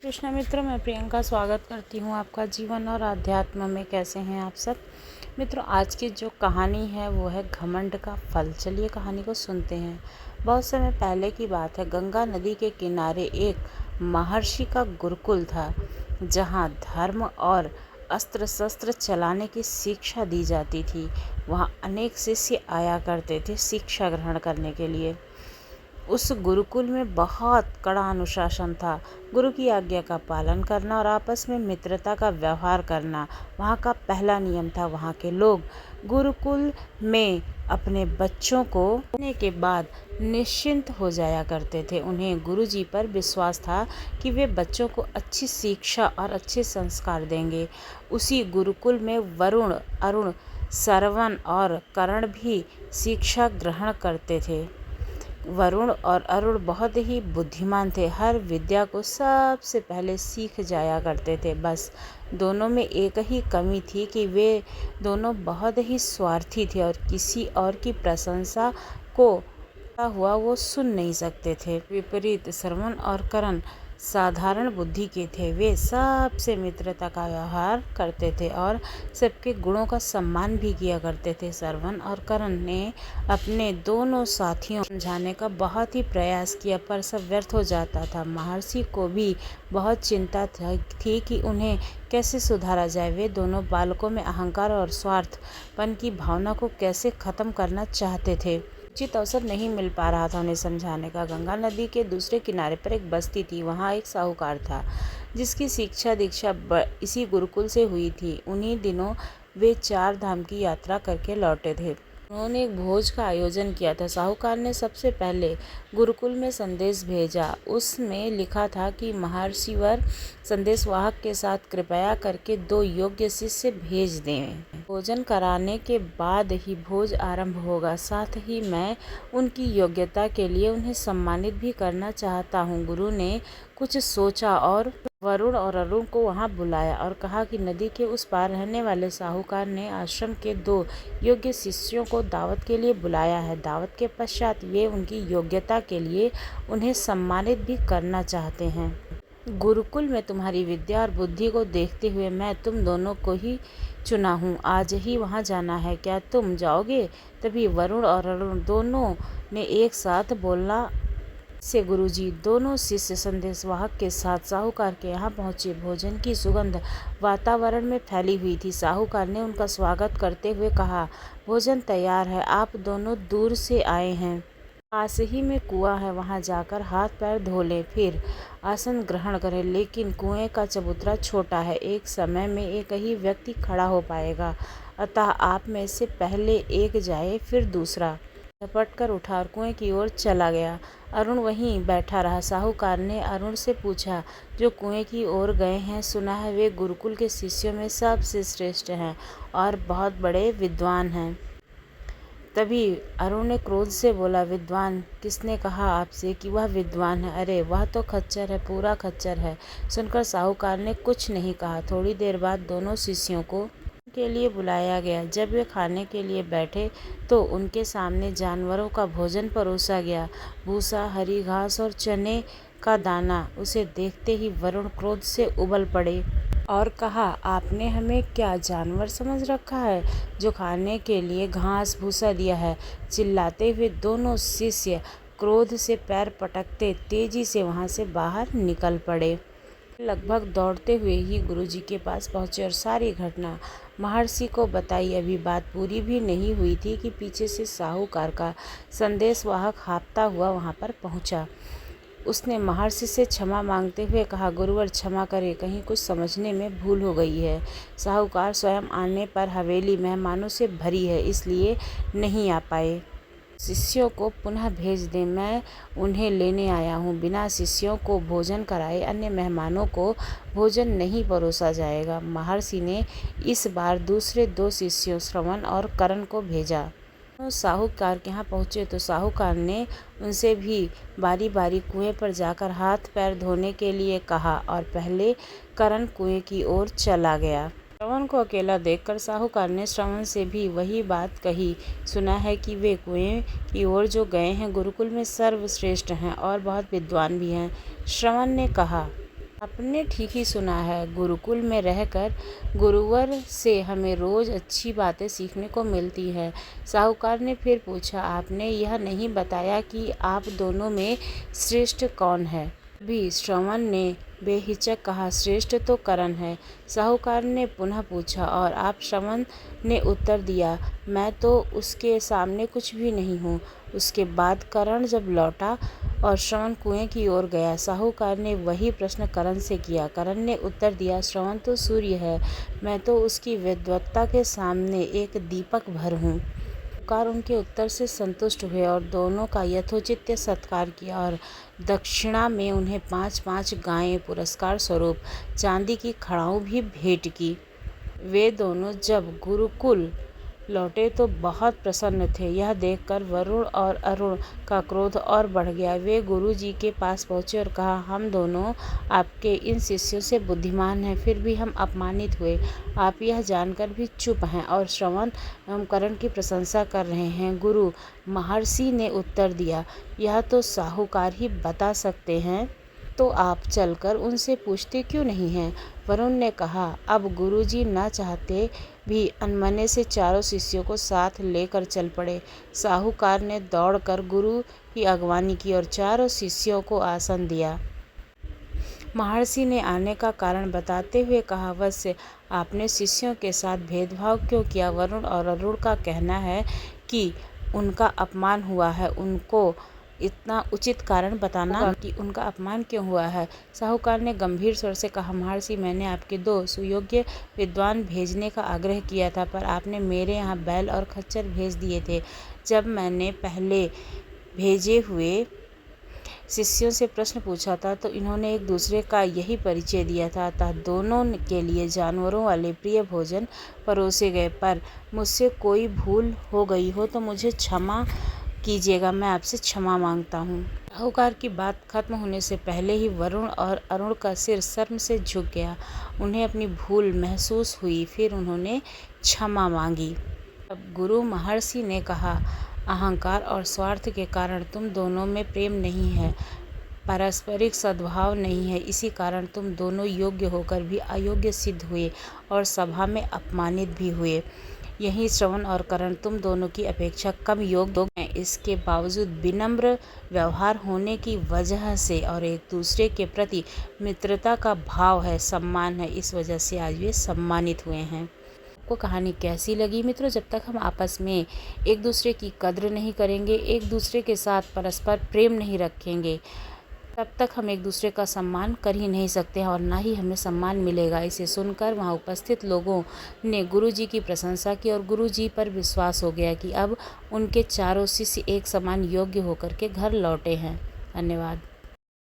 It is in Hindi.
कृष्णा मित्रों, मैं प्रियंका स्वागत करती हूँ आपका जीवन और आध्यात्म में। कैसे हैं आप सब मित्रों? आज की जो कहानी है वो है घमंड का फल। चलिए कहानी को सुनते हैं। बहुत समय पहले की बात है। गंगा नदी के किनारे एक महर्षि का गुरुकुल था, जहाँ धर्म और अस्त्र शस्त्र चलाने की शिक्षा दी जाती थी। वहाँ अनेक शिष्य आया करते थे शिक्षा ग्रहण करने के लिए। उस गुरुकुल में बहुत कड़ा अनुशासन था। गुरु की आज्ञा का पालन करना और आपस में मित्रता का व्यवहार करना वहाँ का पहला नियम था। वहाँ के लोग गुरुकुल में अपने बच्चों को पढ़ने के बाद निश्चिंत हो जाया करते थे। उन्हें गुरुजी पर विश्वास था कि वे बच्चों को अच्छी शिक्षा और अच्छे संस्कार देंगे। उसी गुरुकुल में वरुण, अरुण, श्रवण और करण भी शिक्षा ग्रहण करते थे। वरुण और अरुण बहुत ही बुद्धिमान थे। हर विद्या को सबसे पहले सीख जाया करते थे। बस दोनों में एक ही कमी थी कि वे दोनों बहुत ही स्वार्थी थे और किसी और की प्रशंसा को हुआ वो सुन नहीं सकते थे। विपरीत श्रवण और करण साधारण बुद्धि के थे। वे सबसे मित्रता का व्यवहार करते थे और सबके गुणों का सम्मान भी किया करते थे। श्रवण और करण ने अपने दोनों साथियों को समझाने का बहुत ही प्रयास किया, पर सब व्यर्थ हो जाता था। महर्षि को भी बहुत चिंता थी कि उन्हें कैसे सुधारा जाए। वे दोनों बालकों में अहंकार और स्वार्थपन की भावना को कैसे खत्म करना चाहते थे। उचित अवसर नहीं मिल पा रहा था उन्हें समझाने का। गंगा नदी के दूसरे किनारे पर एक बस्ती थी। वहाँ एक साहूकार था जिसकी शिक्षा दीक्षा इसी गुरुकुल से हुई थी। उन्हीं दिनों वे 4 धाम की यात्रा करके लौटे थे। उन्होंने एक भोज का आयोजन किया था। साहूकार ने सबसे पहले गुरुकुल में संदेश भेजा। उसमें लिखा था कि महर्षिवर संदेशवाहक के साथ कृपया करके 2 योग्य शिष्य भेज दें। भोजन कराने के बाद ही भोज आरंभ होगा। साथ ही मैं उनकी योग्यता के लिए उन्हें सम्मानित भी करना चाहता हूँ। गुरु ने कुछ सोचा और वरुण और अरुण को वहां बुलाया और कहा कि नदी के उस पार रहने वाले साहूकार ने आश्रम के 2 योग्य शिष्यों को दावत के लिए बुलाया है। दावत के पश्चात वे उनकी योग्यता के लिए उन्हें सम्मानित भी करना चाहते हैं। गुरुकुल में तुम्हारी विद्या और बुद्धि को देखते हुए मैं तुम दोनों को ही चुना हूँ। आज ही वहाँ जाना है, क्या तुम जाओगे? तभी वरुण और अरुण दोनों ने एक साथ बोलना से गुरुजी। दोनों शिष्य संदेशवाहक के साथ साहूकार के यहाँ पहुँचे। भोजन की सुगंध वातावरण में फैली हुई थी। साहूकार ने उनका स्वागत करते हुए कहा, भोजन तैयार है, आप दोनों दूर से आए हैं। पास ही में कुआं है, वहां जाकर हाथ पैर धो लें, फिर आसन ग्रहण करें। लेकिन कुएं का चबूतरा छोटा है, एक समय में एक ही व्यक्ति खड़ा हो पाएगा, अतः आप में से पहले एक जाए फिर दूसरा। झपट कर उठा और कुएं की ओर चला गया। अरुण वहीं बैठा रहा। साहूकार ने अरुण से पूछा, जो कुएं की ओर गए हैं, सुना है वे गुरुकुल के शिष्यों में सबसे श्रेष्ठ हैं और बहुत बड़े विद्वान हैं। तभी अरुण ने क्रोध से बोला, विद्वान? किसने कहा आपसे कि वह विद्वान है? अरे वह तो खच्चर है, पूरा खच्चर है। सुनकर साहूकार ने कुछ नहीं कहा। थोड़ी देर बाद दोनों शिष्यों को के लिए बुलाया गया। जब वे खाने के लिए बैठे तो उनके सामने जानवरों का भोजन परोसा गया। भूसा, हरी घास और चने का दाना। उसे देखते ही वरुण क्रोध से उबल पड़े और कहा, आपने हमें क्या जानवर समझ रखा है जो खाने के लिए घास भूसा दिया है? चिल्लाते हुए दोनों शिष्य क्रोध से पैर पटकते तेजी से वहां से बाहर निकल पड़े। लगभग दौड़ते हुए ही गुरुजी के पास पहुंचे और सारी घटना महर्षि को बताई। अभी बात पूरी भी नहीं हुई थी कि पीछे से साहूकार का संदेशवाहक हाँफता हुआ वहां पर पहुंचा। उसने महर्षि से क्षमा मांगते हुए कहा, गुरुवर क्षमा करें, कहीं कुछ समझने में भूल हो गई है। साहूकार स्वयं आने पर हवेली मेहमानों से भरी है, इसलिए नहीं आ पाए। शिष्यों को पुनः भेज दें, मैं उन्हें लेने आया हूँ। बिना शिष्यों को भोजन कराए अन्य मेहमानों को भोजन नहीं परोसा जाएगा। महर्षि ने इस बार दूसरे 2 शिष्यों श्रवण और करण को भेजा। साहूकार के यहाँ पहुँचे तो साहूकार ने उनसे भी बारी बारी कुएं पर जाकर हाथ पैर धोने के लिए कहा और पहले करण कुएं की ओर चला गया। श्रवण को अकेला देखकर साहूकार ने श्रवण से भी वही बात कही। सुना है कि वे कुएं की ओर जो गए हैं गुरुकुल में सर्वश्रेष्ठ हैं और बहुत विद्वान भी हैं। श्रवण ने कहा, आपने ठीक ही सुना है, गुरुकुल में रहकर गुरुवर से हमें रोज़ अच्छी बातें सीखने को मिलती है। साहूकार ने फिर पूछा, आपने यह नहीं बताया कि आप दोनों में श्रेष्ठ कौन है? भी श्रवण ने बेहिचक कहा, श्रेष्ठ तो करण है। साहूकार ने पुनः पूछा, और आप? श्रवण ने उत्तर दिया, मैं तो उसके सामने कुछ भी नहीं हूँ। उसके बाद करण जब लौटा और श्रवण कुएं की ओर गया, साहूकार ने वही प्रश्न करण से किया। करण ने उत्तर दिया, श्रवण तो सूर्य है, मैं तो उसकी विद्वत्ता के सामने एक दीपक भर हूँ। साहूकार उनके उत्तर से संतुष्ट हुए और दोनों का यथोचित सत्कार किया और दक्षिणा में उन्हें 5-5 गायें पुरस्कार स्वरूप चांदी की खड़ाऊं भी भेंट की। वे दोनों जब गुरुकुल लौटे तो बहुत प्रसन्न थे। यह देखकर वरुण और अरुण का क्रोध और बढ़ गया। वे गुरु जी के पास पहुँचे और कहा, हम दोनों आपके इन शिष्यों से बुद्धिमान हैं, फिर भी हम अपमानित हुए। आप यह जानकर भी चुप हैं और श्रवण एवं करण की प्रशंसा कर रहे हैं। गुरु महर्षि ने उत्तर दिया, यह तो साहूकार ही बता सकते हैं, तो आप चलकर उनसे पूछते क्यों नहीं हैं? वरुण ने कहा, अब गुरुजी न चाहते भी अनमने से चारों शिष्यों को साथ लेकर चल पड़े। साहूकार ने दौड़कर गुरु की अगवानी की और चारों शिष्यों को आसन दिया। महर्षि ने आने का कारण बताते हुए कहा, वैसे आपने शिष्यों के साथ भेदभाव क्यों किया? वरुण और अरुण का कहना है कि उनका अपमान हुआ है, उनको इतना उचित कारण बताना कि उनका अपमान क्यों हुआ है। साहूकार ने गंभीर स्वर से कहा, महर्षि, मैंने आपके 2 सुयोग्य विद्वान भेजने का आग्रह किया था, पर आपने मेरे यहाँ बैल और खच्चर भेज दिए थे। जब मैंने पहले भेजे हुए शिष्यों से प्रश्न पूछा था तो इन्होंने एक दूसरे का यही परिचय दिया था, अतः दोनों के लिए जानवरों वाले प्रिय भोजन परोसे गए। पर मुझसे कोई भूल हो गई हो तो मुझे क्षमा कीजिएगा, मैं आपसे क्षमा मांगता हूँ। साहूकार की बात खत्म होने से पहले ही वरुण और अरुण का सिर शर्म से झुक गया। उन्हें अपनी भूल महसूस हुई, फिर उन्होंने क्षमा मांगी। अब गुरु महर्षि ने कहा, अहंकार और स्वार्थ के कारण तुम दोनों में प्रेम नहीं है, पारस्परिक सद्भाव नहीं है, इसी कारण तुम दोनों योग्य होकर भी अयोग्य सिद्ध हुए और सभा में अपमानित भी हुए। यही श्रवण और करण तुम दोनों की अपेक्षा कम योग्य हैं। इसके बावजूद विनम्र व्यवहार होने की वजह से और एक दूसरे के प्रति मित्रता का भाव है, सम्मान है, इस वजह से आज वे सम्मानित हुए हैं। आपको कहानी कैसी लगी मित्रों? जब तक हम आपस में एक दूसरे की कद्र नहीं करेंगे, एक दूसरे के साथ परस्पर प्रेम नहीं रखेंगे, तब तक हम एक दूसरे का सम्मान कर ही नहीं सकते हैं और ना ही हमें सम्मान मिलेगा। इसे सुनकर वहाँ उपस्थित लोगों ने गुरु जी की प्रशंसा की और गुरु जी पर विश्वास हो गया कि अब उनके चारों शिष्य एक समान योग्य होकर के घर लौटे हैं। धन्यवाद।